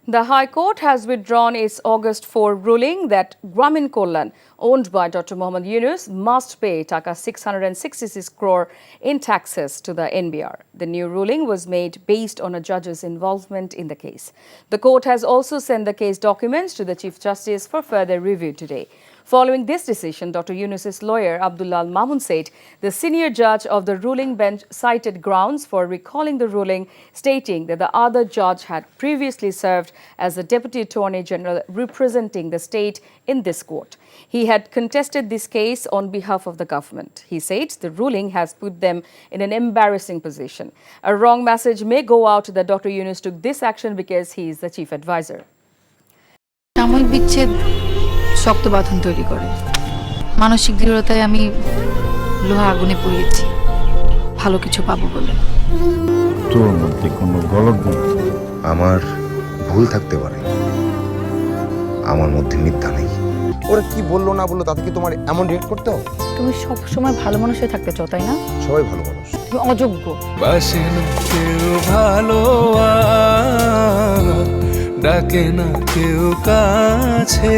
The High Court has withdrawn its August 4 ruling that Grameen Kollan, owned by Dr. Mohammad Yunus, must pay Taka 666 crore in taxes to the NBR. The new ruling was made based on a judge's involvement in the case. The court has also sent the case documents to the Chief Justice for further review today. Following this decision, Dr. Yunus's lawyer Abdullah Al Mamun said the senior judge of the ruling bench cited grounds for recalling the ruling, stating that the other judge had previously served as the Deputy Attorney General representing the state in this court. He had contested this case on behalf of the government. He said the ruling has put them in an embarrassing position. A wrong message may go out that Dr. Yunus took this action because he is the chief advisor. শক্ত বাঁধন তৈরি করে মানসিক দৃঢ়তায় আমি লোহা আগুনে পুড়িয়েছি ভালো কিছু পাবো বলে তোর মধ্যে কোনো গলদ নেই আমার ভুল থাকতে পারে আমার মধ্যে মিথ্যা নেই ওরা কি বললো না বললো তাতে কি তোমার এমন রিয়েক্ট করতে হবে তুমি সব সময় ভালো মানুষ হয়ে থাকতে চাও তাই না সবাই ভালো মানুষ তুমি অযোগ্য বাসে না কেউ ভালো ডাকে না কেউ কাছে